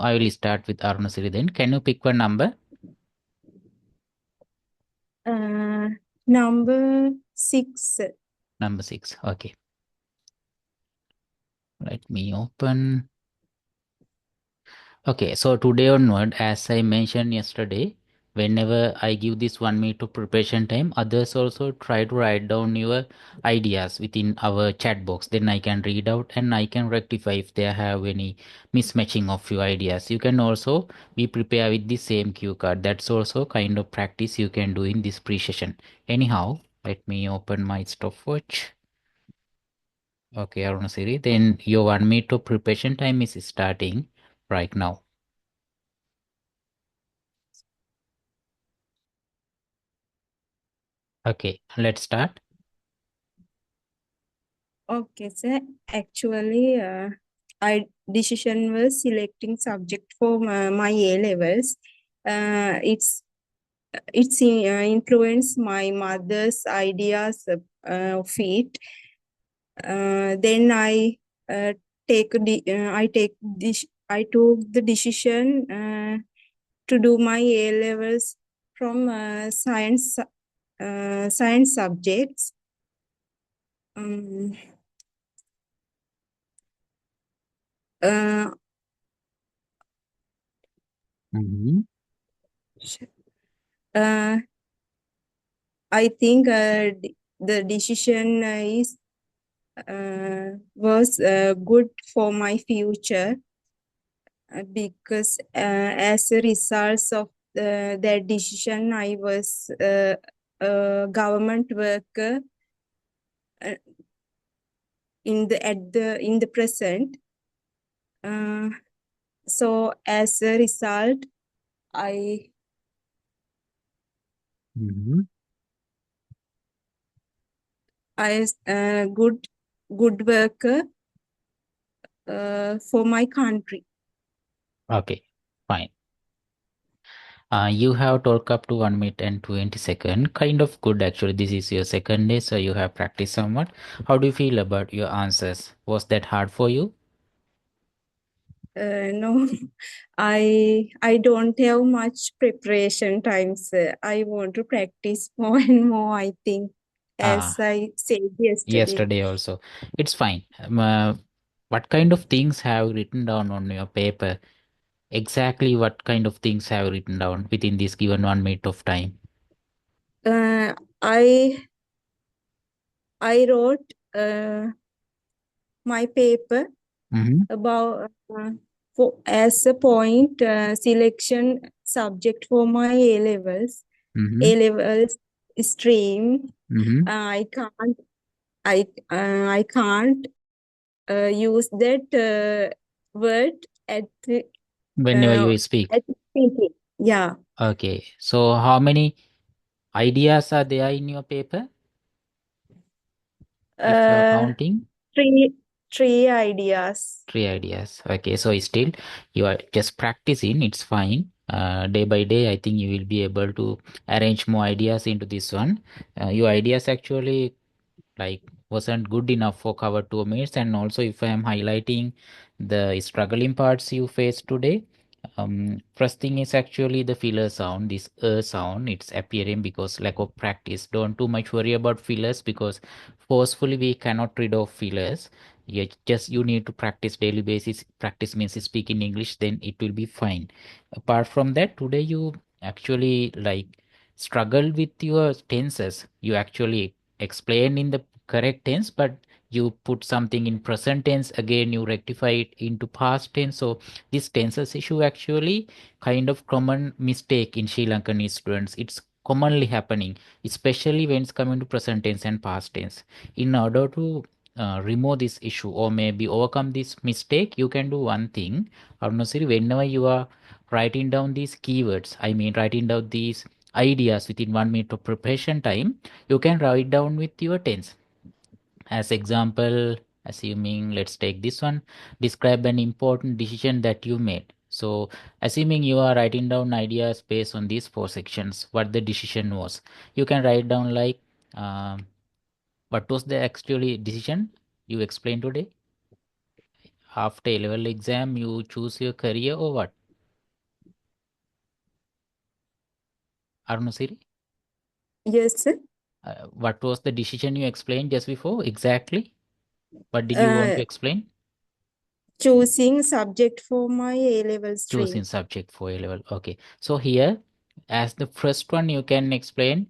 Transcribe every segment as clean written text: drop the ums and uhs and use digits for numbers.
I will start with Arunasiri then. Can you pick one number? Uh, Number 6. Number 6. Okay. Let me open. Okay, so today onward, as I mentioned yesterday, whenever I give this 1 minute of preparation time, others also try to write down your ideas within our chat box. Then I can read out and I can rectify if they have any mismatching of your ideas. You can also be prepared with the same cue card. That's also kind of practice you can do in this pre-session. Anyhow, let me open my stopwatch. Okay, Arunasiri, then your 1 minute of preparation time is starting right now. Okay, let's start. Okay, sir. Actually, I decision was selecting subject for my A levels. It's influenced my mother's ideas of it. Then uh, I took the decision to do my A levels from science subjects. Um, uh, Mhm. uh, I think the decision is was good for my future because as a result of that decision, I was a government worker uh, in the present. Uh, so as a result, I Mhm. I good worker for my country. Okay, fine. You have talked up to 1 minute and 20 seconds. Kind of good actually. This is your second day, so you have practiced somewhat. How do you feel about your answers? Was that hard for you? No, I don't have much preparation times. I want to practice more and more, I think, as Ah, I said yesterday. yesterday also. It's fine. What kind of things have you written down on your paper? Exactly what kind of things have you written down within this given 1 minute of time? Uh, I I wrote my paper Mm-hmm. about for as a point selection subject for my A levels. Mm-hmm. A levels stream. Mm-hmm. I can't I can't use that word at the Whenever uh, you speak. at speaking. Yeah, Okay. So how many ideas are there in your paper? If you are uh, counting three three ideas. 3 ideas. Okay, so still you are just practicing, it's fine. Day by day, I think you will be able to arrange more ideas into this one. Your ideas actually like wasn't good enough for cover 2 minutes, and also if I am highlighting the struggling parts you faced today, first thing is actually the filler sound, this sound it's appearing because lack of practice. Don't too much worry about fillers because forcefully we cannot rid of fillers. You need to practice daily basis. Practice means speak in English, then it will be fine. Apart from that, today you actually like struggle with your tenses. You actually explain in the correct tense, but you put something in present tense, again you rectify it into past tense. So this tenses issue actually kind of common mistake in Sri Lankan students. It's commonly happening, especially when it's coming to present tense and past tense. In order to remove this issue or maybe overcome this mistake, you can do one thing. Honestly, whenever you are writing down these keywords, I mean writing down these ideas within 1 minute of preparation time, you can write down with your tense. As example, assuming let's take this one, describe an important decision that you made. So assuming you are writing down ideas based on these four sections, what the decision was, you can write down like um, what was the actually decision you explained today? After A level exam, you choose your career or what? Arunasiri? Yes, sir. What was the decision you explained just before? Exactly. What did you want Uh, to explain? choosing subject for my A-level Choosing stream. subject for A level. Okay. So here, as the first one, you can explain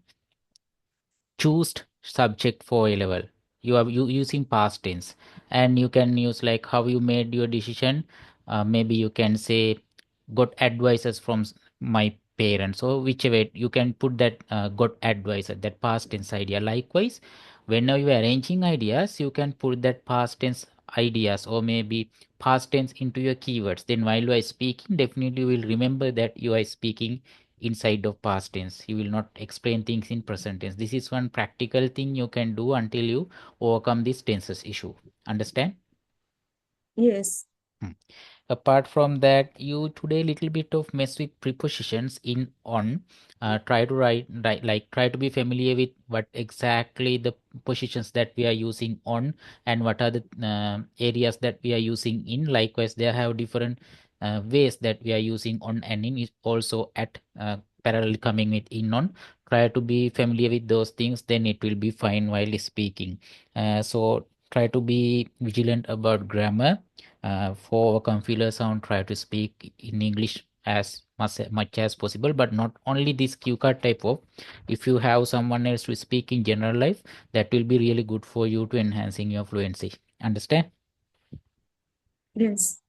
choose subject for A level. You are using past tense, and you can use like how you made your decision. Maybe you can say got advices from my parents, or whichever you can put that got advice at that past tense idea. Likewise, whenever you are arranging ideas, you can put that past tense ideas or maybe past tense into your keywords. Then while you are speaking, definitely you will remember that you are speaking inside of past tense. You will not explain things in present tense. This is one practical thing you can do until you overcome this tenses issue. Understand? Yes. Hmm. Apart from that, you today little bit of mess with prepositions in on. Try to write like try to be familiar with what exactly the positions that we are using on, and what are the areas that we are using in. Likewise, they have different ways that we are using on and in is also at parallel coming with in on. Try to be familiar with those things, then it will be fine while speaking. So try to be vigilant about grammar. For computer sound, try to speak in English as much as possible, but not only this cue card type of. If you have someone else to speak in general life, that will be really good for you to enhancing your fluency. Understand? Yes.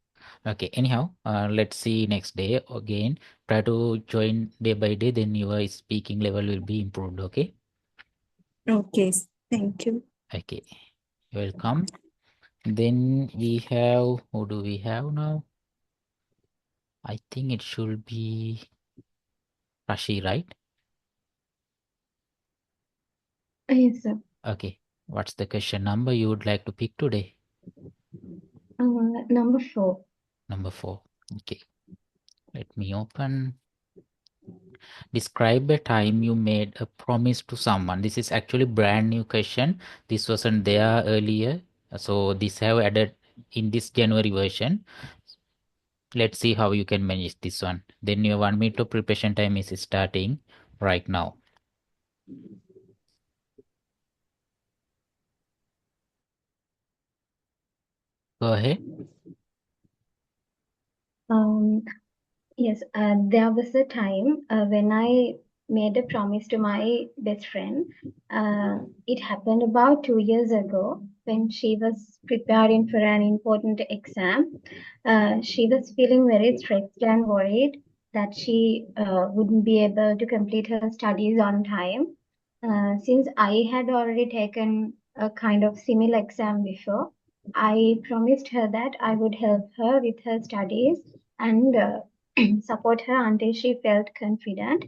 Okay. Anyhow, let's see next day again. Try to join day by day, then your speaking level will be improved. Okay. Okay. Thank you. Okay. Welcome. Then we have, who do we have now? I think it should be Rashi, right? Yes, sir. Okay. What's the question number you would like to pick today? Number 4. Number 4. Okay. Let me open. Describe a time you made a promise to someone. This is actually brand new question. This wasn't there earlier. So this have added in this January version. Let's see how you can manage this one. Then your 1 minute of preparation time is starting right now. Go ahead. Um, yes, there was a time when I made a promise to my best friend. It happened about 2 years ago when she was preparing for an important exam. She was feeling very stressed and worried that she wouldn't be able to complete her studies on time. Since I had already taken a kind of similar exam before, I promised her that I would help her with her studies and support her until she felt confident.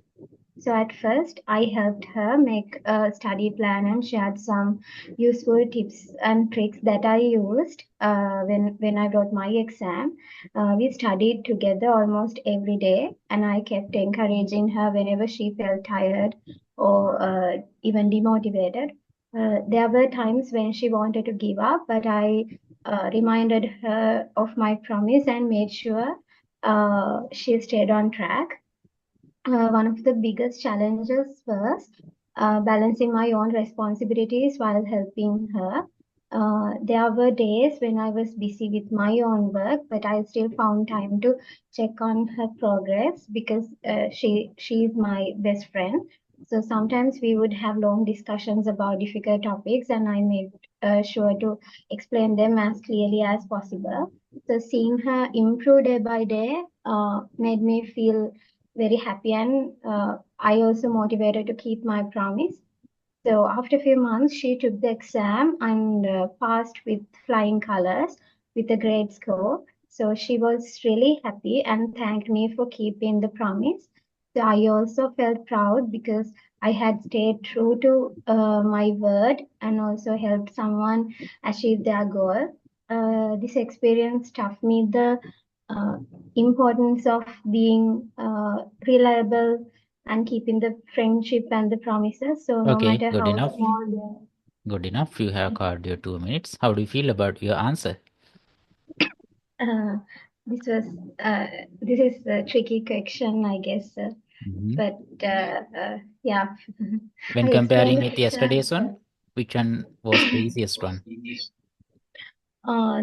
So at first, I helped her make a study plan and shared some useful tips and tricks that I used when I wrote my exam. We studied together almost every day, and I kept encouraging her whenever she felt tired or even demotivated. There were times when she wanted to give up, but I reminded her of my promise and made sure she stayed on track. One of the biggest challenges was balancing my own responsibilities while helping her. There were days when I was busy with my own work, but I still found time to check on her progress because she's my best friend. So sometimes we would have long discussions about difficult topics, and I made sure to explain them as clearly as possible. So seeing her improve day by day made me feel very happy, and I also motivated to keep my promise. So after a few months, she took the exam and passed with flying colors with a great score. So she was really happy and thanked me for keeping the promise. So I also felt proud because I had stayed true to my word and also helped someone achieve their goal. This experience taught me the uh, importance of being reliable and keeping the friendship and the promises. So no Okay, matter good how enough. small Good enough. You have covered your 2 minutes. How do you feel about your answer? uh, this was uh, this is a tricky question, I guess. Mhm. But yeah, When I explained comparing the with picture yesterday's one, itself. which one was the easiest one?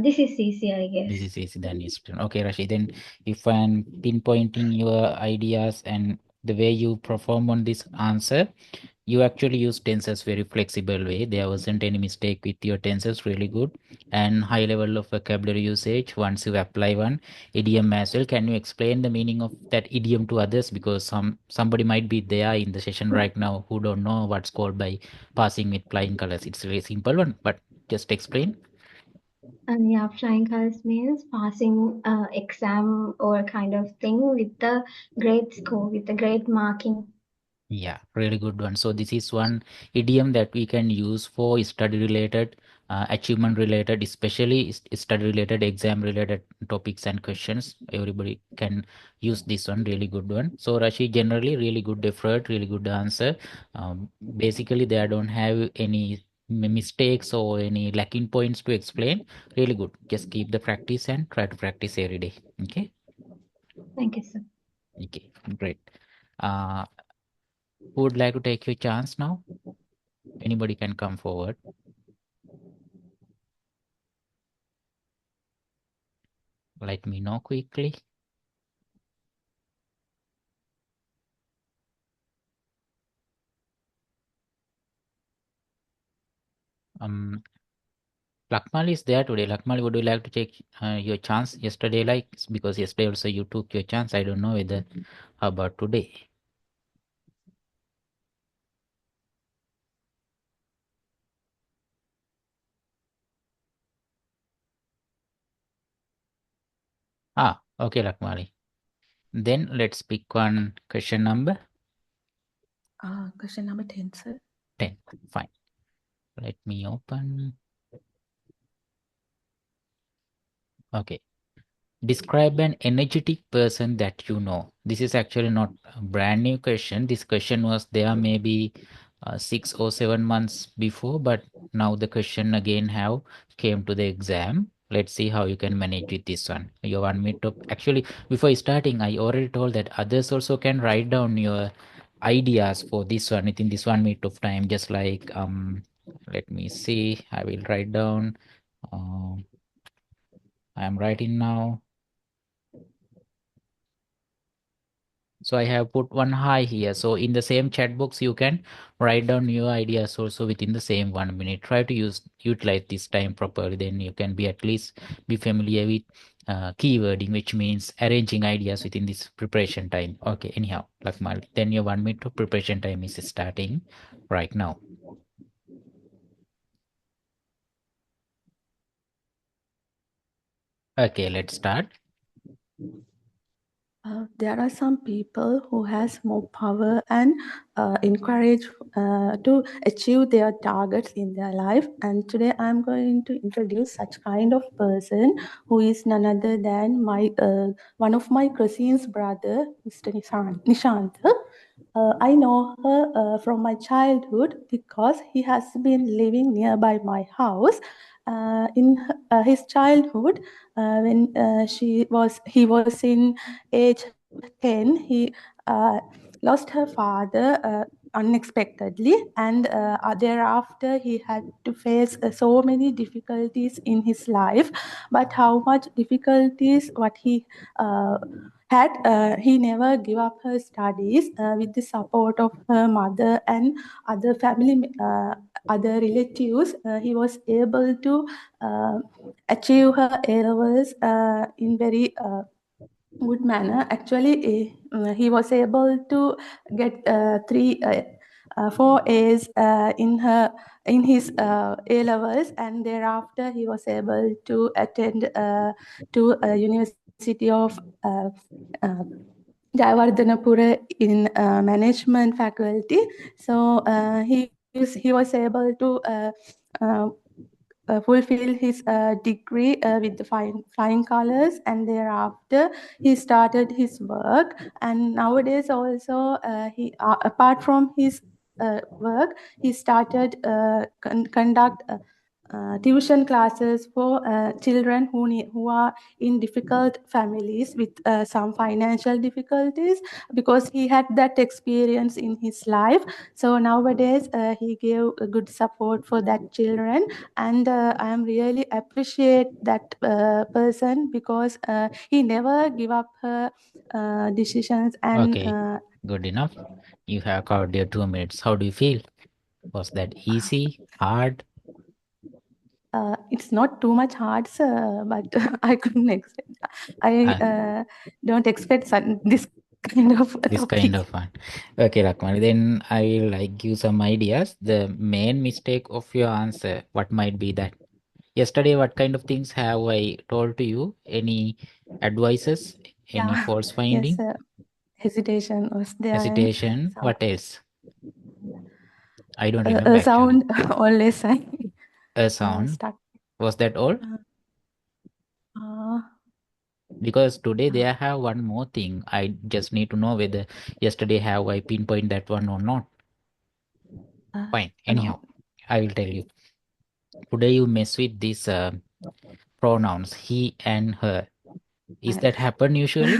This is easy, I This guess. is easy than yesterday. Okay, Rashid, then if I'm pinpointing your ideas and the way you perform on this answer, you actually use tenses very flexible way. There wasn't any mistake with your tenses, really good. And high level of vocabulary usage once you apply one. Idiom as well. Can you explain the meaning of that idiom to others? Because somebody might be there in the session right now who don't know what's called by passing with flying colors. It's a very simple one, but just explain. And yeah, flying colors means passing exam or kind of thing with the great score, with the great marking. Yeah, really good one. So this is one idiom that we can use for study related, achievement related, especially study related, exam related topics and questions. Everybody can use this one, really good one. So Rashi, generally really good effort, really good answer. Basically, they don't have any mistakes or any lacking points to explain. Really good. Just keep the practice and try to practice every day. Okay. Thank you, sir. Okay. Great. Uh, who would like to take your chance now? Anybody can come forward. Let me know quickly. Um, Lakmal is there today. Lakmal, would you like to take your chance yesterday? Like because yesterday also you took your chance. I don't know whether how about today. Ah, okay, Lakmali. Then let's pick one question number Question number 10, sir. 10. Fine. Let me open. Okay. Describe an energetic person that you know. This is actually not a brand new question. This question was there maybe 6 or 7 months before, but now the question again have came to the exam. Let's see how you can manage with this one. You want me to actually before starting, I already told that others also can write down your ideas for this one within this 1 minute of time. Just like let me see. I will write down. Um, I am writing now. So I have put one hi here. So in the same chat box, you can write down your ideas also within the same 1 minute. Try to utilize this time properly. Then you can be at least be familiar with keywording, which means arranging ideas within this preparation time. Okay, anyhow, Lakmal, then your 1 minute of preparation time is starting right now. Okay, let's start. There are some people who has more power and encourage to achieve their targets in their life. And today I'm going to introduce such kind of person who is none other than my one of my cousin's brother, Mr. Nishant. I know her from my childhood because he has been living nearby my house. In his childhood, when he was in age 10, he uh, lost her father unexpectedly, and thereafter he had to face so many difficulties in his life. But how much difficulties what he had, he never gave up her studies. With the support of her mother and other other relatives, he was able to uh, achieve her A levels in very good manner. Actually, he was able to get four A's in his A levels, and thereafter he was able to attend to a University of uh, Jayawardhanapura in management faculty. So he was able to uh, fulfill his degree with the flying colors, and thereafter he started his work. And nowadays also he apart from his work, he started conduct tuition classes for children who are in difficult families with some financial difficulties, because he had that experience in his life. So nowadays he gave a good support for that children, and I am really appreciate that person, because he never give up her decisions, and Okay, good enough. You have covered your 2 minutes. How do you feel? Was that easy, hard? it's not too much hard, sir, but I couldn't expect. I Uh, don't expect this kind of this kind topic. of fun. Okay, Lakmani, then I will like give some ideas. The main mistake of your answer, what might be that? Yesterday, what kind of things have I told to you? Any advices? Any Yeah, false yes, finding? sir. Hesitation was there, and Hesitation? some What else? I don't remember a actually. sound always I A sound. stuck. Was that all? Uh, uh, Because today uh, they have one more thing. I just need to know whether yesterday have I pinpoint that one or not. Fine. Anyhow, no. I will tell you. Today you mess with these pronouns he and her. Is I, that happen usually?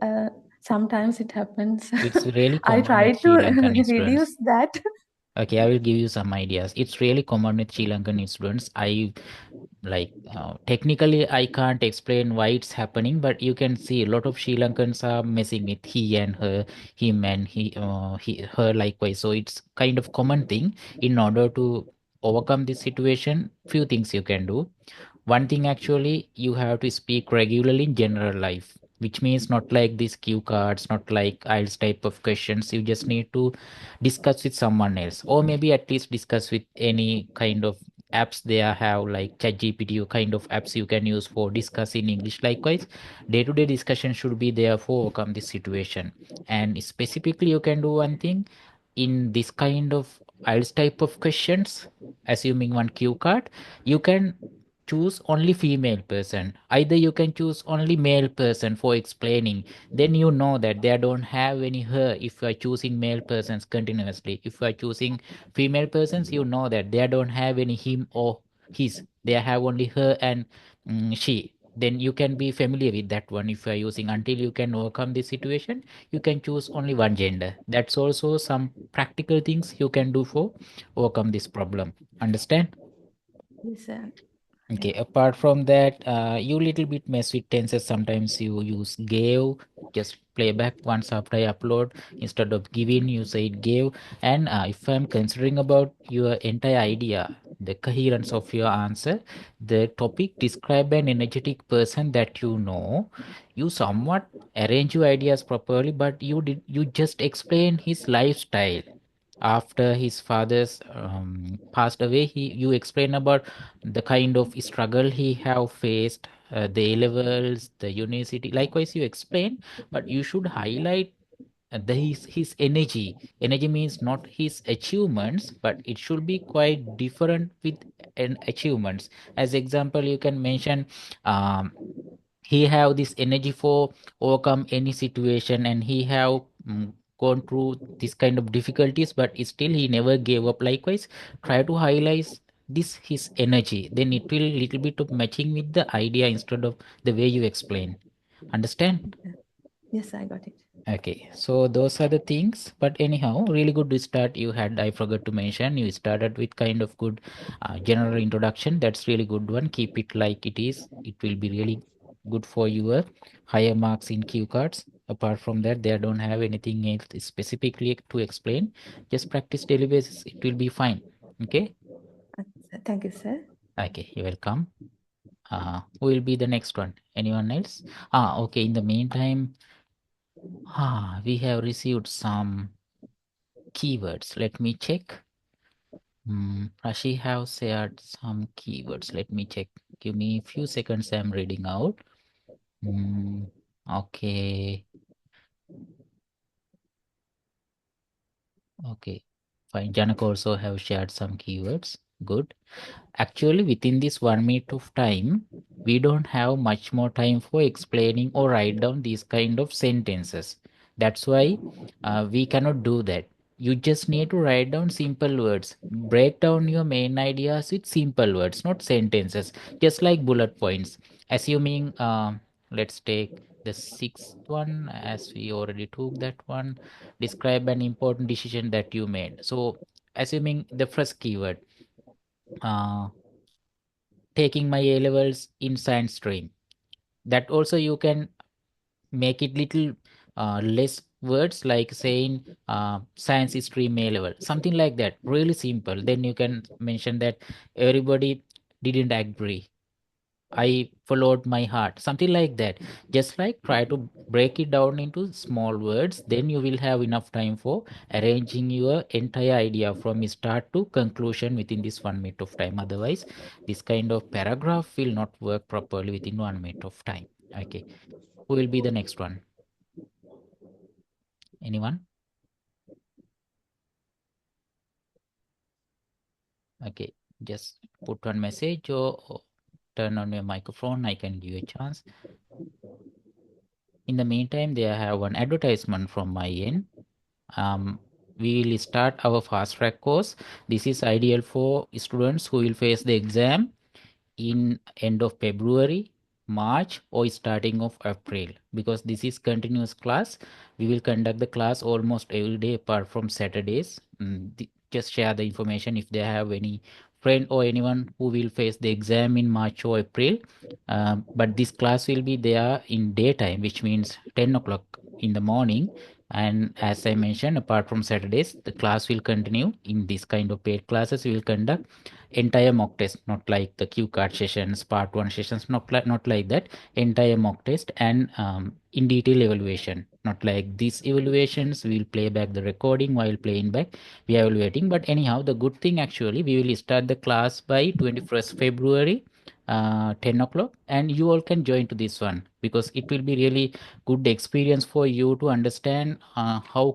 uh, sometimes it happens. It's really I common try with to Sri Lankan students. reduce that. Okay, I will give you some ideas. It's really common with Sri Lankan students. I like technically I can't explain why it's happening, but you can see a lot of Sri Lankans are messing with he and her, him and he her likewise. So it's kind of common thing. In order to overcome this situation, few things you can do. One thing actually, you have to speak regularly in general life, which means not like these cue cards, not like IELTS type of questions. You just need to discuss with someone else, or maybe at least discuss with any kind of apps they have, like ChatGPT or kind of apps you can use for discussing English. Likewise, day-to-day discussion should be there for overcome this situation. And specifically, you can do one thing in this kind of IELTS type of questions, assuming one cue card, you can choose only female person. Either you can choose only male person for explaining. Then you know that they don't have any her if you are choosing male persons continuously. If you are choosing female persons, you know that they don't have any him or his. They have only her and she. Then you can be familiar with that one. If you are using, until you can overcome this situation, you can choose only one gender. That's also some practical things you can do for overcome this problem. Understand? Listen. Okay, apart from that, you little bit mess with tenses. Sometimes you use gave, just play back once after I upload. Instead of giving, you say it gave. And if I'm considering about your entire idea, the coherence of your answer, the topic describe an energetic person that you know. You somewhat arrange your ideas properly, but you just explain his lifestyle after his father's passed away. You explain about the kind of struggle he have faced, the A levels, the university. Likewise, you explain, but you should highlight his energy. Energy means not his achievements, but it should be quite different with an achievements. As example, you can mention um, he have this energy for overcome any situation, and he have gone through this kind of difficulties, but still he never gave up. Likewise, try to highlight this his energy, then it will little bit of matching with the idea instead of the way you explain. Understand? Yes, I got it. Okay, so those are the things. But anyhow, really good to start. You had, I forgot to mention, you started with kind of good general introduction. That's really good one. Keep it like it is. It will be really good for your higher marks in Q cards. Apart from that, they don't have anything else specifically to explain. Just practice daily basis. It will be fine. Okay. Thank you, sir. Okay, you're welcome. Who will be the next one? Anyone else? Okay. In the meantime, we have received some keywords. Let me check. Rashi have shared some keywords. Let me check. Give me a few seconds. I'm reading out. Hmm. Okay. Okay. Fine. Janak also have shared some keywords. Good. Actually, within this 1 minute of time, we don't have much more time for explaining or write down these kind of sentences. That's why we cannot do that. You just need to write down simple words. Break down your main ideas with simple words, not sentences, just like bullet points. Assuming, let's take the sixth one, as we already took that one. Describe an important decision that you made. So, assuming the first keyword, uh, taking my A levels in science stream. That also you can make it little less words, like saying science is stream A level, something like that, really simple. Then you can mention that everybody didn't agree, I followed my heart, something like that. Just like try to break it down into small words, then you will have enough time for arranging your entire idea from start to conclusion within this 1 minute of time. Otherwise, this kind of paragraph will not work properly within 1 minute of time. Okay, who will be the next one? Anyone? Okay, just put one message or turn on your microphone. I can give you a chance. In the meantime, they have one advertisement from my end. We will start our fast track course. This is ideal for students who will face the exam in end of February, March, or starting of April, because this is continuous class. We will conduct the class almost every day apart from Saturdays. Just share the information if they have any friend or anyone who will face the exam in March or April. But this class will be there in daytime, which means 10 o'clock in the morning. And as I mentioned, apart from Saturdays, the class will continue. In this kind of paid classes, we will conduct entire mock test, not like the cue card sessions, part one sessions, not like that. Entire mock test and in detail evaluation, not like these evaluations. We will play back the recording while playing back. We are evaluating. But anyhow, the good thing actually, we will start the class by 21st February, 10 o'clock, and you all can join to this one, because it will be really good experience for you to understand how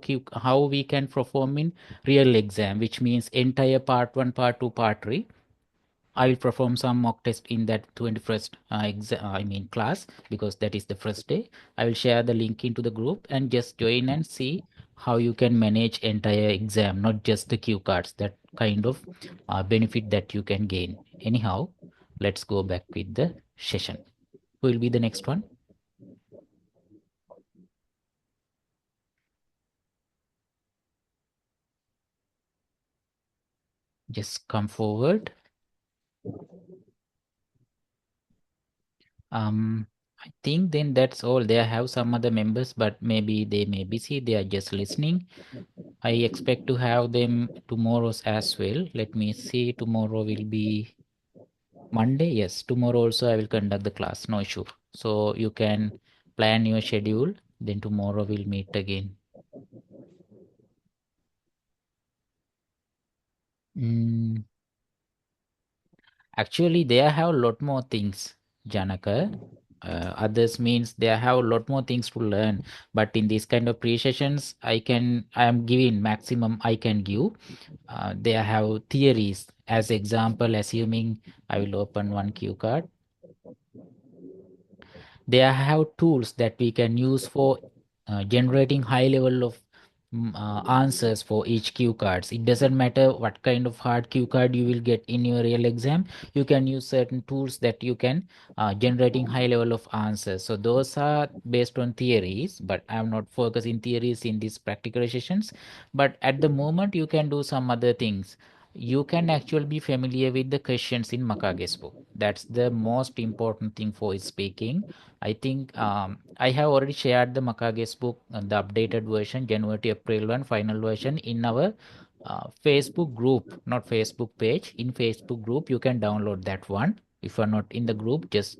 we can perform in real exam, which means entire part 1, part 2, part 3. I will perform some mock test in that 21st class, because that is the first day. I will share the link into the group and just join and see how you can manage entire exam, not just the cue cards. That kind of benefit that you can gain. Anyhow, let's go back with the session. Who will be the next one? Just come forward. I think then that's all. They have some other members, but maybe they may be busy. They are just listening. I expect to have them tomorrow's as well. Let me see. Tomorrow will be Monday. Yes, tomorrow also I will conduct the class. No issue. So you can plan your schedule. Then tomorrow we'll meet again. Mm, Actually, they have a lot more things, Janaka. Others means they have a lot more things to learn. But in these kind of pre-sessions, I am giving maximum I can give. They have theories. As example, assuming I will open one cue card. They have tools that we can use for generating high level of answers for each cue cards. It doesn't matter what kind of hard cue card you will get in your real exam. You can use certain tools that you can generating high level of answers. So those are based on theories, but I'm not focusing theories in these practical sessions. But at the moment, you can do some other things. You can actually be familiar with the questions in Makage's book. That's the most important thing for speaking. I think I have already shared the Makage's book, the updated version, January to April 1, final version, in our Facebook group, not Facebook page. In Facebook group, you can download that one. If you're not in the group, just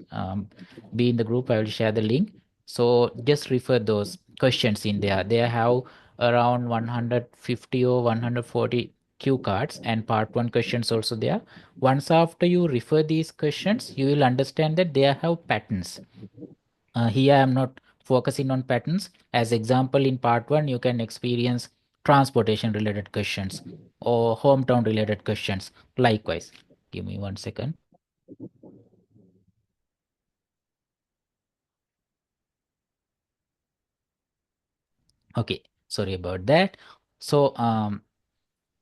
be in the group. I will share the link. So just refer those questions in there. They have around 150 or 140 cue cards and part one questions also there. Once after you refer these questions, you will understand that they have patterns. Here I am not focusing on patterns. As example, in part one, you can experience transportation related questions or hometown related questions. Likewise, give me 1 second. Okay, sorry about that. So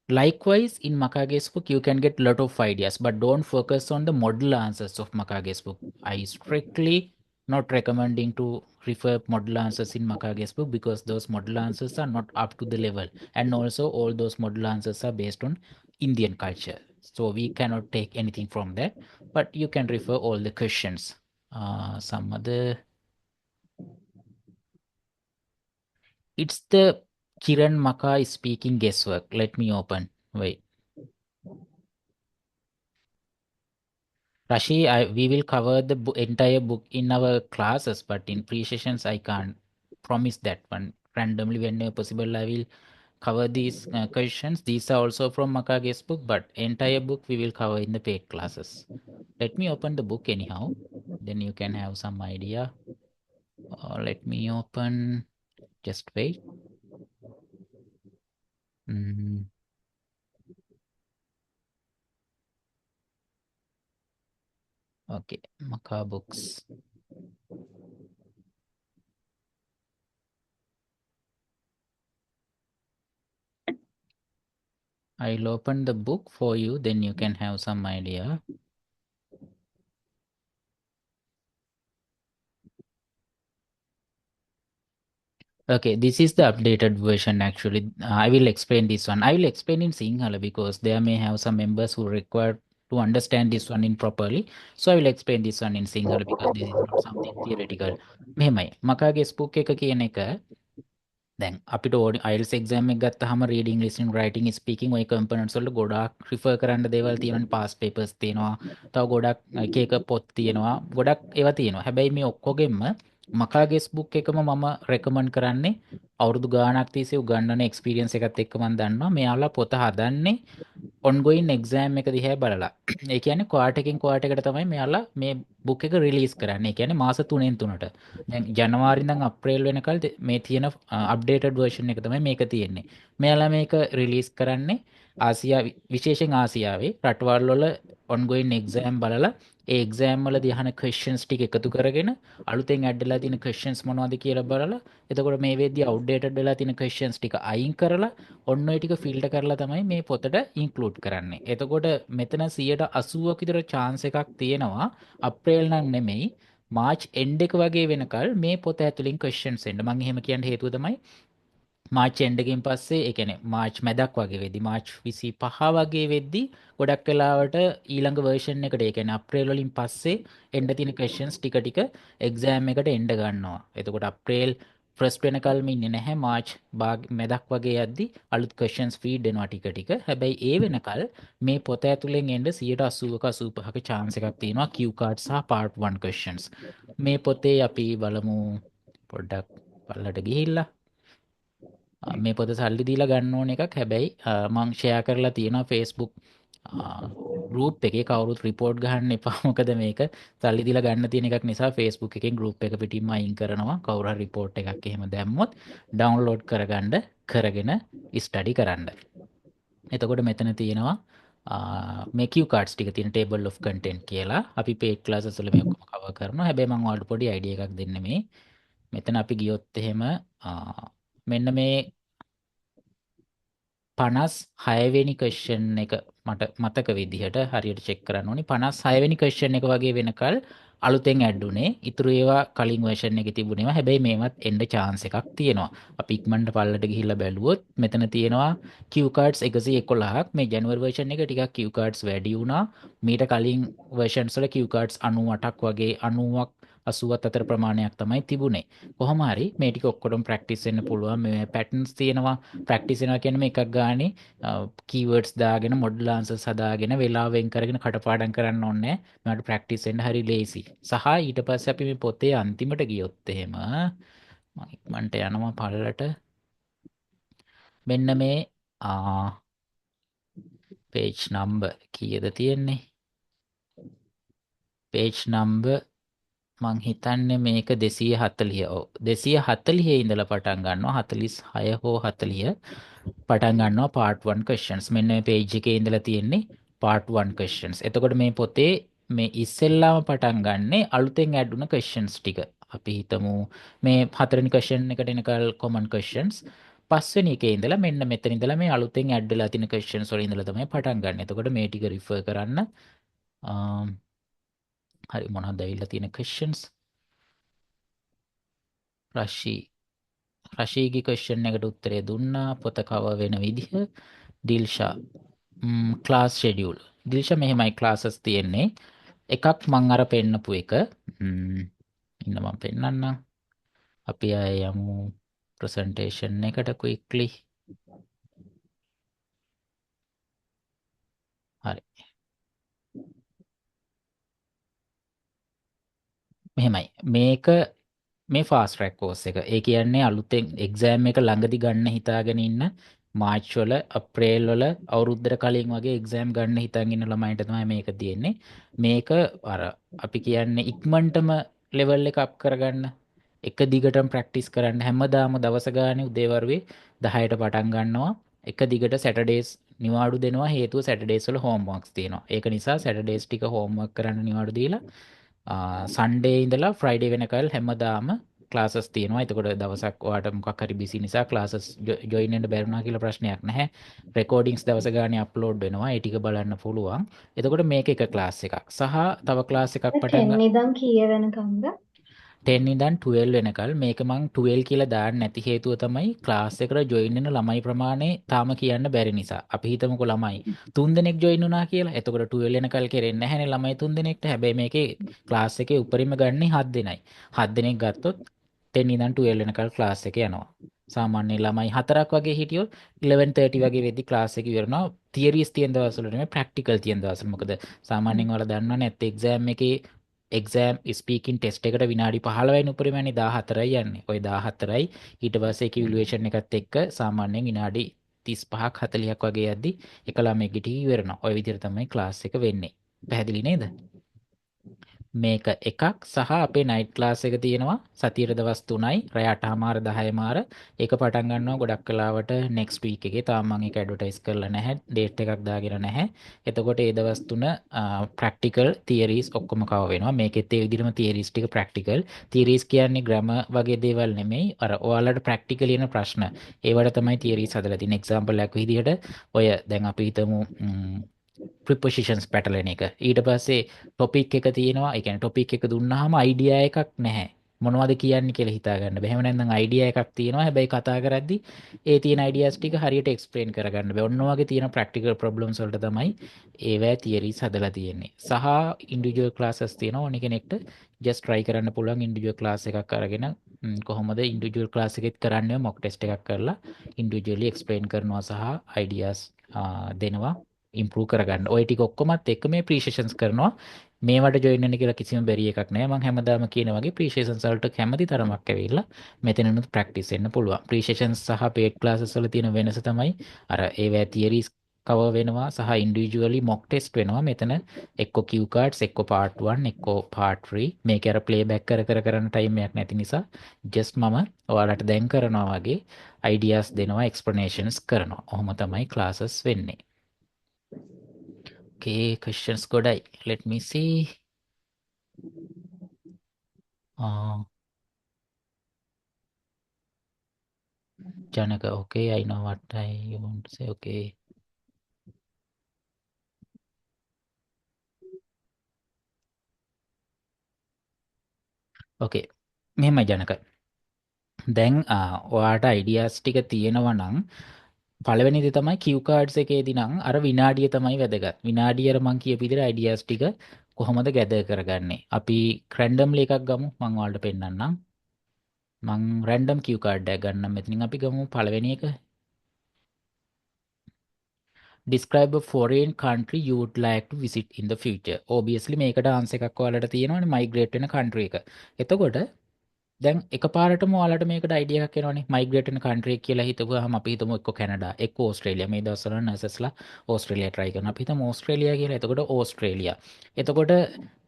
likewise, in Makage's book, you can get a lot of ideas, but don't focus on the model answers of Makage's book. I strictly not recommending to refer model answers in Makage's book because those model answers are not up to the level. And also all those model answers are based on Indian culture. So we cannot take anything from that, but you can refer all the questions. Some other, it's the Kiran Maka is speaking guesswork. Let me open. Wait. Rashi, we will cover the entire book in our classes, but in pre-sessions, I can't promise that one. Randomly, whenever possible, I will cover these questions. These are also from Makage's book, but entire book we will cover in the paid classes. Let me open the book anyhow. Then you can have some idea. Let me open. Just wait. Mm, okay, Maka books. I'll open the book for you, then you can have some idea. Okay, this is the updated version actually. I will explain this one. I will explain in Sinhala because there may have some members who require to understand this one in properly. So I will explain this one in Sinhala because this is not something theoretical. මෙහෙමයි. මකාගේ ස්පූක් එක කියන එක දැන් අපිට IELTS exam එක ගත්තාම reading listening writing speaking ඔය components වලට ගොඩාක් refer කරන්න දේවල් තියෙනවානේ past papers තියෙනවා තව ගොඩක් එක එක පොත් තියෙනවා ගොඩක් ඒවා තියෙනවා හැබැයි මේ ඔක්කොගෙම මකාගේ book එකම මම recommend කරන්නේ අවුරුදු ගාණක් තිස්සේ උගන්වන experience එකත් එක්ක මම දන්නවා මෙයාලා පොත හදන්නේ ඔන්ගෝයින් එක්සෑම් එක දිහා බලලා ඒ කියන්නේ ක්වාටර් එකකින් ක්වාටර් එකට තමයි මෙයාලා මේ බුක් එක රිලීස් කරන්නේ. ඒ කියන්නේ මාස 3න් 3ට. දැන් ජනවාරි ඉඳන් අප්‍රේල් වෙනකල් මේ තියෙන අප්ඩේටඩ් version එක තමයි මේක තියෙන්නේ. මෙයාලා මේක රිලීස් කරන්නේ විශේෂයෙන් ආසියාවේ රටවල් වල ඔන්ගෝයින් එක්සෑම් බලලා ඒ එක්සෑම් වලදී අහන ක්වෙස්චන්ස් ටික එකතු කරගෙන අලුතෙන් ඇඩ් වෙලා තියෙන ක්වෙස්චන්ස් මොනවද කියලා බලලා එතකොට මේ වෙද්දී අවුට්ඩේටඩ් වෙලා තියෙන ක්වෙස්චන්ස් ටික අයින් කරලා ඔන්න ඔය ටික ෆිල්ටර් කරලා තමයි මේ පොතට ඉන්ක්ලූඩ් කරන්නේ. එතකොට මෙතන 80%ක විතර chance එකක් තියෙනවා අප්‍රේල් නම් නෙමෙයි මාර්ච් එන්ඩ් එක වගේ වෙනකල් මේ පොත ඇතුලින් ක්වෙස්චන්ස් එන්න. මම එහෙම කියන්න හේතුව තමයි මාර්ච් එන්ඩ් එකකින් පස්සේ ඒ කියන්නේ මාර්ච් මැදක් වගේ වෙද්දි මාර්ච් 25 වගේ වෙද්දි ගොඩක් වෙලාවට ඊළඟ version එකට ඒ කියන්නේ අප්‍රේල් වලින් පස්සේ එන්න තියෙන questions ටික ටික exam එකට එන්න ගන්නවා. එතකොට අප්‍රේල් ෆස්ට් වෙනකල්ම ඉන්නේ නැහැ මාර්ච් මැදක් වගේ යද්දි අලුත් questions feed වෙනවා ටික ටික. හැබැයි ඒ වෙනකල් මේ පොත ඇතුලෙන් එන්න 80%ක 85ක chance එකක් තියෙනවා Q card සහ part 1 questions. මේ පොතේ අපි බලමු පොඩ්ඩක් පල්ලට ගිහිල්ලා මේ පොත සල්ලි දීලා ගන්න ඕන එකක් හැබැයි මං ෂෙයා කරලා තියෙනවා Facebook ගෲප් එකේ කවුරුත් රිපෝට් ගහන්න එපා මොකද මේක සල්ලි දීලා ගන්න තියෙන එකක් නිසා Facebook එකෙන් ගෲප් එක පිටින්ම අයින් කරනවා කවුරු හරි රිපෝට් එකක් එහෙම දැම්මොත් ඩවුන්ලෝඩ් කරගන්න කරගෙන ස්ටඩි කරන්න. එතකොට මෙතන තියෙනවා මේ Q cards ටික තියෙන table of content කියලා අපි paid classes වල මේ ඔක්කොම cover කරනවා. හැබැයි මම ඔයාලට පොඩි idea එකක් දෙන්න මේ. මෙතන අපි ගියොත් එහෙම මෙන්න මේ 56 වෙනි ක්වෙස්චන් එක මට මතක විදිහට හරියට චෙක් කරන්න ඕනේ 56 වෙනි ක්වෙස්චන් එක වගේ වෙනකල් අලුතෙන් ඇඩ් උනේ. ඉතුරු ඒවා කලින් version එකේ තිබුණේවා. හැබැයි මේවත් එන්න chance එකක් තියෙනවා. අපි ඉක්මනට පල්ලට ගිහිල්ලා බැලුවොත් මෙතන තියෙනවා Q cards 111ක්. මේ ජනවරි version එක ටිකක් Q cards වැඩි වුණා. මීට කලින් versions වල Q cards 98ක් වගේ 90ක් 80ත් අතර ප්‍රමාණයක් තමයි තිබුණේ. කොහොම හරි මේ ටික ඔක්කොටම ප්‍රැක්ටිස් වෙන්න පුළුවන්. මේ පැටර්න්ස් තියෙනවා. ප්‍රැක්ටිස් වෙනවා කියන්නේ මේ එකක් ගානේ keywords දාගෙන model answers හදාගෙන වෙලාව වෙන් කරගෙන කටපාඩම් කරන්න ඕනේ. මේවට ප්‍රැක්ටිස් වෙන්න හරි ලේසි. සහ ඊට පස්සේ අපි මේ පොතේ අන්තිමට ගියොත් එහෙම මම ඉක්මනට යනවා පල්ලට. මෙන්න මේ page number කීයද තියෙන්නේ? page number මං හිතන්නේ මේක 240. ඔව් 240 ඉඳලා පටන් ගන්නවා 46 හෝ 40 පටන් ගන්නවා part 1 questions. මෙන්න මේ page එකේ ඉඳලා තියෙන්නේ part 1 questions. එතකොට මේ පොතේ මේ ඉස්සෙල්ලාම පටන් ගන්නේ අලුතෙන් ඇඩ් වුණ questions ටික. අපි හිතමු මේ හතරවෙනි question එකට එනකල් common questions පස්වෙනි එකේ ඉඳලා මෙන්න මෙතන ඉඳලා මේ අලුතෙන් ඇඩ් වෙලා තියෙන questions වල ඉඳලා තමයි පටන් ගන්න. එතකොට මේ ටික refer කරන්න. හරි මොනවද ඇවිල්ලා තියෙන questions? රශීගේ question එකට උත්තරේ දුන්නා. පොත cover වෙන විදිහ. දිල්ෂා class schedule. දිල්ෂා මෙහෙමයි classes තියෙන්නේ. එකක් මං අර පෙන්නපු එක. ඉන්න මම පෙන්නන්නම්. අපි ආයෙ යමු presentation එකට quickly. හරි. මෙහෙමයි. මේක මේ ෆාස්ට් ට්‍රැක් කෝස් එක. ඒ කියන්නේ අලුතෙන් එක්සෑම් එක ළඟදි ගන්න හිතාගෙන ඉන්න මාර්ච් වල අප්‍රේල් වල අවුරුද්දට කලින් වගේ එක්සෑම් ගන්න හිතාගෙන ඉන්න ළමයින්ට තමයි මේක තියෙන්නේ. මේක අර අපි කියන්නේ ඉක්මනටම ලෙවල් එක අප් කරගන්න එක දිගටම ප්‍රැක්ටිස් කරන්න හැමදාම දවස ගානේ උදේවරුේ 10ට පටන් ගන්නවා. එක දිගට සැටර්ඩේස් නිවාඩු දෙනවා. හේතුව සැටර්ඩේස් වල හෝම්වර්ක්ස් තියෙනවා. ඒක නිසා සැටර්ඩේස් ටික හෝම්වර්ක් කරන්න නිවාඩු දීලා සන්ඩේ ඉඳලා ෆ්‍රයිඩේ වෙනකල් හැමදාම ක්ලාසස් තියෙනවා. එතකොට දවසක් ඔයාලට මොකක් හරි බිසි නිසා ක්ලාසස් ජොයින් වෙන්න බැරි වුණා කියලා ප්‍රශ්නයක් නැහැ. රෙකෝඩින්ග්ස් දවස ගානේ අප්ලෝඩ් වෙනවා. ඒ ටික බලන්න පුළුවන්. එතකොට මේක එක ක්ලාස් එකක්. සහ තව ක්ලාස් එකක් පටන් 10 ඉඳන් කීය වෙනකම්ද? 10 ඉඳන් 12 වෙනකල් මේක මං 12 කියලා දාන්න නැති හේතුව තමයි ක්ලාස් එකට ජොයින් වෙන ළමයි ප්‍රමාණය තාම කියන්න බැරි නිසා. අපි හිතමුකෝ ළමයි 3 දෙනෙක් ජොයින් වුණා කියලා. එතකොට 12 වෙනකල් කෙරෙන්නේ නැහැනේ ළමයි 3 දෙනෙක්ට. හැබැයි මේකේ ක්ලාස් එකේ උඩරිම ගන්නේ 7 දෙනයි. 7 දෙනෙක් ගත්තොත් 10 ඉඳන් 12 වෙනකල් ක්ලාස් එක යනවා. සාමාන්‍ය ළමයි 4ක් වගේ හිටියොත් 11:30 වගේ වෙද්දි ක්ලාස් එක ඉවරනවා. තියරිස් තියෙන දවස්වල නෙමෙයි ප්‍රැක්ටිකල් තියෙන දවස්වල. මොකද සාමාන්‍යයෙන් ඔයාලා දන්නවනේ නැත්te එක්සෑම් එකේ එක්සෑම් ස්පීකින් ටෙස්ට් එකට විනාඩි 15යි උපරිමනේ 14යි යන්නේ. ওই 14යි ඊට පස්සේ ඒක ඉවැලුවේෂන් එකත් එක්ක සාමාන්‍යයෙන් විනාඩි 35ක් 40ක් වගේ යද්දි එක ළමයෙක්ගේ ටික ඉවරනවා. ওই විදිහට තමයි ක්ලාස් එක වෙන්නේ. පැහැදිලි නේද? මේක එකක් සහ අපේ නයිට් ක්ලාස් එක තියෙනවා සතියට දවස් 3යි රෑ 8:00මාර 10:00මාර ඒක පටන් ගන්නවා ගොඩක් කලාවට නෙක්ස්ට් වීක් එකේ තාම මම ඒක ඇඩ්වර්ටයිස් කරලා නැහැ ඩේට් එකක් දාගෙන නැහැ එතකොට ඒ දවස් 3 ප්‍රැක්ටිකල් තියරිස් ඔක්කොම කව වෙනවා මේකෙත් ඒ විදිහටම තියරිස් ටික ප්‍රැක්ටිකල් තියරිස් කියන්නේ ග්‍රැමර් වගේ දේවල් නෙමෙයි අර ඔයාලට ප්‍රැක්ටිකල් එන ප්‍රශ්න ඒවට තමයි තියරිස් හදලා තියෙන්නේ එක්සැම්පල් එකක් විදිහට ඔය දැන් අපි හිතමු ප්‍රිපොසිෂන්ස් පැටලෙන එක ඊට පස්සේ ටොපික් එක තියෙනවා ඒ කියන්නේ ටොපික් එක දුන්නාම අයිඩියා එකක් නැහැ මොනවද කියන්නේ කියලා හිතා ගන්න බෑ. එහෙම නැත්නම් අයිඩියා එකක් තියෙනවා. හැබැයි කතා කරද්දි ඒ තියෙන අයිඩියාස් ටික හරියට එක්ස්ප්ලেইন කරගන්න බෑ. ඔන්න ඔයගේ තියෙන ප්‍රැක්ටිකල් ප්‍රොබ්ලම්ස් වලට තමයි ඒවැ තියරිස් හදලා තියෙන්නේ. සහ ඉන්ඩිවිජුවල් ක්ලාසස් තියෙනවා. ඕන කෙනෙක්ට ජස්ට් try කරන්න පුළුවන් ඉන්ඩිවිජුවල් ක්ලාස් එකක් අරගෙන කොහොමද ඉන්ඩිවිජුවල් ක්ලාස් එකෙත් කරන්නේ මොක් ටෙස්ට් එකක් කරලා ඉන්ඩිවිජුවලි එක්ස්ප්ලেইন කරනවා සහ අයිඩියාස් දෙනවා. ඉම්ප්‍රූව් කරගන්න. ඔය ටික ඔක්කොමත් එක්ක මේ ප්‍රීසියේෂන්ස් කරනවා. මේවට ජොයින් වෙන්න කියලා කිසිම බැරි එකක් නැහැ. මම හැමදාම කියන වගේ ප්‍රීසියේෂන්ස් වලට කැමති තරමක් ඇවිල්ලා මෙතනනුත් ප්‍රැක්ටිස් වෙන්න පුළුවන්. ප්‍රීසියේෂන්ස් සහ පේඩ් ක්ලාසස් වල තියෙන වෙනස තමයි අර ඒවැ තියරිස් කවර් වෙනවා සහ ඉන්ඩිවිජුවලි මොක් ටෙස්ට් වෙනවා. මෙතන එක්ක Q cards එක්ක part 1 එක්ක part 3 මේක අර ප්ලේ බෑක් කර කරන්න ටයිම් එකක් නැති නිසා ජස්ට් මම ඔයාලට දැන් කරනවා වගේ අයිඩියාස් දෙනවා එක්ස්ප්ලනේෂන්ස් කරනවා. ඔහොම තමයි ක්ලාසස් වෙන්නේ. Okay, questions ගොඩයි. Let me see. Janaka, okay, I know what you want to say. Okay. Okay. මෙහෙමයි ජනක. දැන් ඔයාට අයිඩියාස් ටික තියෙනවා නම් පළවෙනි දේ තමයි Q cards එකේදී නම් අර විනාඩිය තමයි වැදගත්. විනාඩියට මම කියපු විදිහට අයිඩියාස් ටික කොහොමද ගැදර් කරගන්නේ. අපි රැන්ඩම්ලි එකක් ගමු. මම ඔයාලට පෙන්නන්නම්. මම රැන්ඩම් Q card එකක් ගන්නම්. මෙතනින් අපි ගමු පළවෙනි එක. Describe a foreign country you would like to visit in the future. Obviously මේකට ආන්සර් එකක් ඔයාලට තියෙනවනේ migrate වෙන country එක. එතකොට දැන් එකපාරටම ඔයාලට මේකට අයිඩියා එකක් එනවනේ migrate වෙන country එක කියලා හිතුවාම අපි හිතමු එක්ක කැනඩා එක්ක ඕස්ට්‍රේලියා මේ දවස්වල නර්සස්ලා ඕස්ට්‍රේලියා try කරනවා. අපි හිතමු ඕස්ට්‍රේලියා කියලා. එතකොට ඕස්ට්‍රේලියා. එතකොට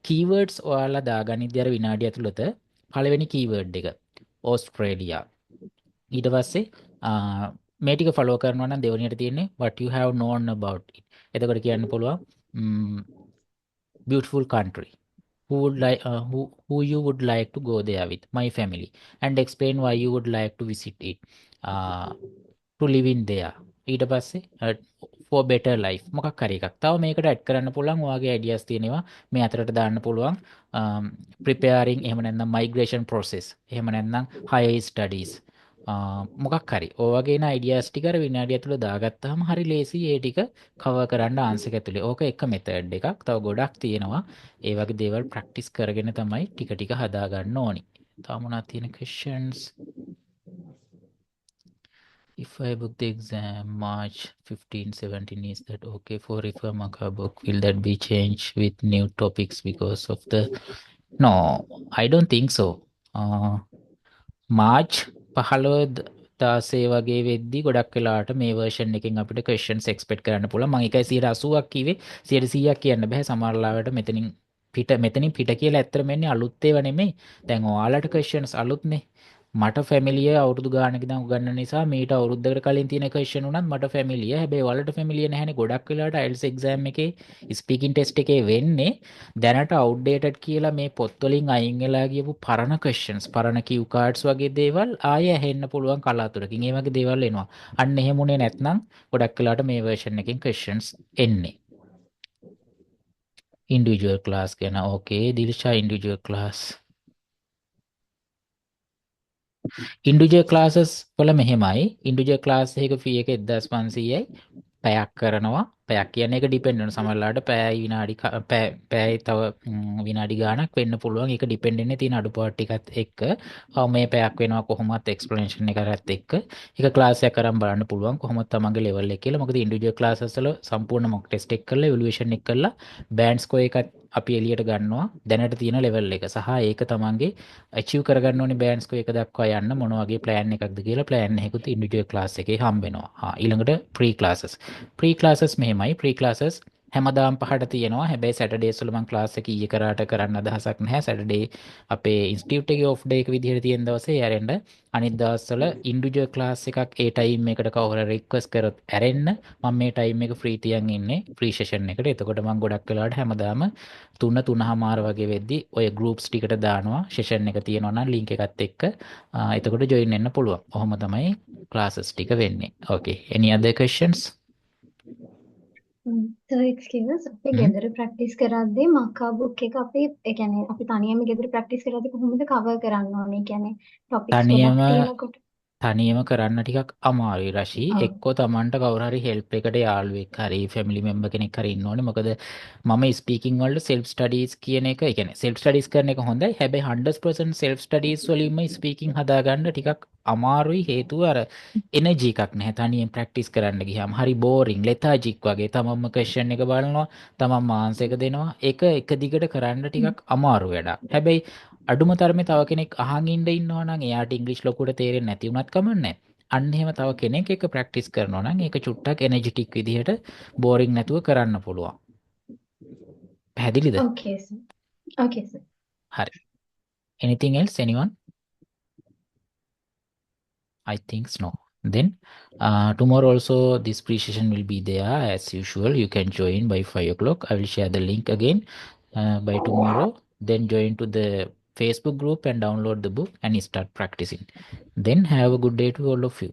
keywords ඔයාලා දාගනිද්දී අර විනාඩිය ඇතුළත පළවෙනි keyword එක ඕස්ට්‍රේලියා. ඊට පස්සේ මේ ටික ෆලෝ කරනවා නම් දෙවෙනියට තියෙන්නේ what you have known about it. එතකොට කියන්න පුළුවන් beautiful country. Who you would like to go there with my family and explain why you would like to visit it. to live in there. ඊට පස්සේ for better life මොකක් හරි එකක්. තව මේකට ඇඩ් කරන්න පුළුවන් ඔයාගේ ideas තියෙනවා. මේ අතරට දාන්න පුළුවන් preparing එහෙම නැත්නම් migration process. එහෙම නැත්නම් higher studies. මොකක් හරි. ඔය වගේ න ideas ටික අර විනාඩිය ඇතුළත දාගත්තාම හරි ලේසි ඒ ටික cover කරන්න answer එක ඇතුලේ. ඕක එක method එකක්. තව ගොඩක් තියෙනවා. ඒ වගේ දේවල් practice කරගෙන තමයි ටික ටික හදා ගන්න ඕනි. තව මොනවද තියෙන questions? If I book the exam March 15, 17, is that okay for if a Maka book? Will that be changed with new topics because of the... No, I don't think so. March 15 දාසේ වගේ වෙද්දි ගොඩක් වෙලාට මේ version එකෙන් අපිට questions expect කරන්න පුළුවන්. මම 180ක් කිව්වේ 100ක් කියන්න බෑ. සමහර ලාවට මෙතනින් පිට කියලා ඇත්තටම එන්නේ අලුත් ඒවා නෙමෙයි. දැන් ඔයාලට questions අලුත්නේ. මට ෆැමිලිය අවුරුදු ගානක ඉඳන් උගන්න නිසා මීට අවුරුද්දකට කලින් තියෙන question උනත් මට ෆැමිලිය. හැබැයි ඔයාලට ෆැමිලිය නැහැනේ. ගොඩක් වෙලාවට IELTS exam එකේ speaking test එකේ වෙන්නේ දැනට outdated කියලා මේ පොත්වලින් අයින් වෙලා ගියපු පරණ questions, පරණ cue cards වගේ දේවල් ආයෙ ඇහෙන්න පුළුවන් කලාතුරකින්. ඒ වගේ දේවල් එනවා. අන්න එහෙම උනේ නැත්නම් ගොඩක් වෙලාවට මේ version එකෙන් questions එන්නේ. individual class ගැන okay දිල්ෂා individual class individual classes වල මෙහෙමයි. ඉන්ඩිවිජුවල් ක්ලාස් එකක ෆී එක 1500යි. පැයක් කරනවා. පැයක් කියන්නේ ඒක ඩිපෙන්ඩ් වෙන සමහරලාට පැයයි විනාඩි පැයයි තව විනාඩි ගාණක් වෙන්න පුළුවන්. ඒක ඩිපෙන්ඩ් වෙන්නේ තියෙන අඩුපාඩු ටිකත් එක්ක. මේ පැයක් වෙනවා කොහොමත් එක්ස්ප්ලනේෂන් එකකට එක්ක. ඒක ක්ලාස් එකක් කරන් බලන්න පුළුවන් කොහොමද තමන්ගේ ලෙවල් එක කියලා. මොකද ඉන්ඩිවිජුවල් ක්ලාසස් වල සම්පූර්ණ මොක් ටෙස්ට් එක කරලා ඉවලුවේෂන් එක කරලා බෑන්ඩ් ස්කෝර් එකත් අපි එළියට ගන්නවා දැනට තියෙන ලෙවල් එක සහ ඒක තමන්ගේ achieve කරගන්න ඕනේ බෑන්ඩ් ස්කෝර් එක දක්වා යන්න මොන වගේ plan එකක්ද කියලා plan එකකුත් ඉන්ඩිවිජුවල් ක්ලාස් එකේ හම්බ වෙනවා. ඊළඟට pre classes. pre classes මෙහෙමයි. pre classes හැමදාම 5ට තියෙනවා. හැබැයි Saturdays වල මම ක්ලාස් එක ඊයේ කරාට කරන්න අදහසක් නැහැ. Saturday අපේ ඉන්ස්ටිටියුට් එකේ off day එක විදිහට තියෙන දවසේ ඇරෙන්න. අනිත් දවස්වල ඉන්ඩිවිජුවල් ක්ලාස් එකක් ඒ ටයිම් එකට කවුරු රික්වෙස්ට් කරොත් ඇරෙන්න. මම මේ ටයිම් එක ෆ්‍රී තියන් ඉන්නේ ෆ්‍රී සෙෂන් එකට. එතකොට මම ගොඩක් වෙලාවට හැමදාම 3:00 වගේ වෙද්දි ඔය groups ටිකට දානවා. සෙෂන් එක තියෙනවා නම් link එකත් එක්ක. එතකොට join වෙන්න පුළුවන්. ඔහොම තමයි classes ටික වෙන්නේ. Okay. Any other questions? So excuse අපි ගෙදර ප්‍රැක්ටිස් කරද්දී මකා බුක් එක අපි ඒ කියන්නේ අපි තනියම ගෙදර ප්‍රැක්ටිස් කරද්දී කොහොමද කවර් කරන්න ඕනේ? ඒ කියන්නේ ටොපික්ස් ගොඩක් තියෙනකොට තනියම කරන්න ටිකක් අමාරුයි රශි. එක්කෝ Tamanට කවුරු හරි help එකට යාළුවෙක් හරි family member කෙනෙක් හරි ඉන්න ඕනේ. මොකද මම speaking වලට self studies කියන එක, ඒ කියන්නේ self studies කරන එක හොඳයි. හැබැයි 100% self studies වලින්ම speaking හදාගන්න ටිකක් අමාරුයි. හේතුව අර energy එකක් නැහැ. තනියෙන් practice කරන්න ගියාම හරි boring, lethargic වගේ. තමන්ම question එක බලනවා, තමන්ම answer එක දෙනවා. ඒක එක දිගට කරන්න ටිකක් අමාරු වැඩක්. හැබැයි අඩුම තරමේ තව කෙනෙක් අහන් ඉන්නවා නම් එයාට ඉංග්‍රීසි ලොකුට තේරෙන්නේ නැති වුණත් කමන්නේ. අන්න එහෙම තව කෙනෙක් එක ප්‍රැක්ටිස් කරනවා නම් ඒක චුට්ටක් එනර්ජිටික් විදිහට බෝරින් නැතුව කරන්න පුළුවන්. පැහැදිලිද? Okay sir. Okay sir. හරි. Anything else anyone? I think no. Then tomorrow also this pre-session will be there as usual. You can join by 5 o'clock. I will share the link again by tomorrow. Then join to the Facebook group and download the book and start practicing. Then have a good day to all of you.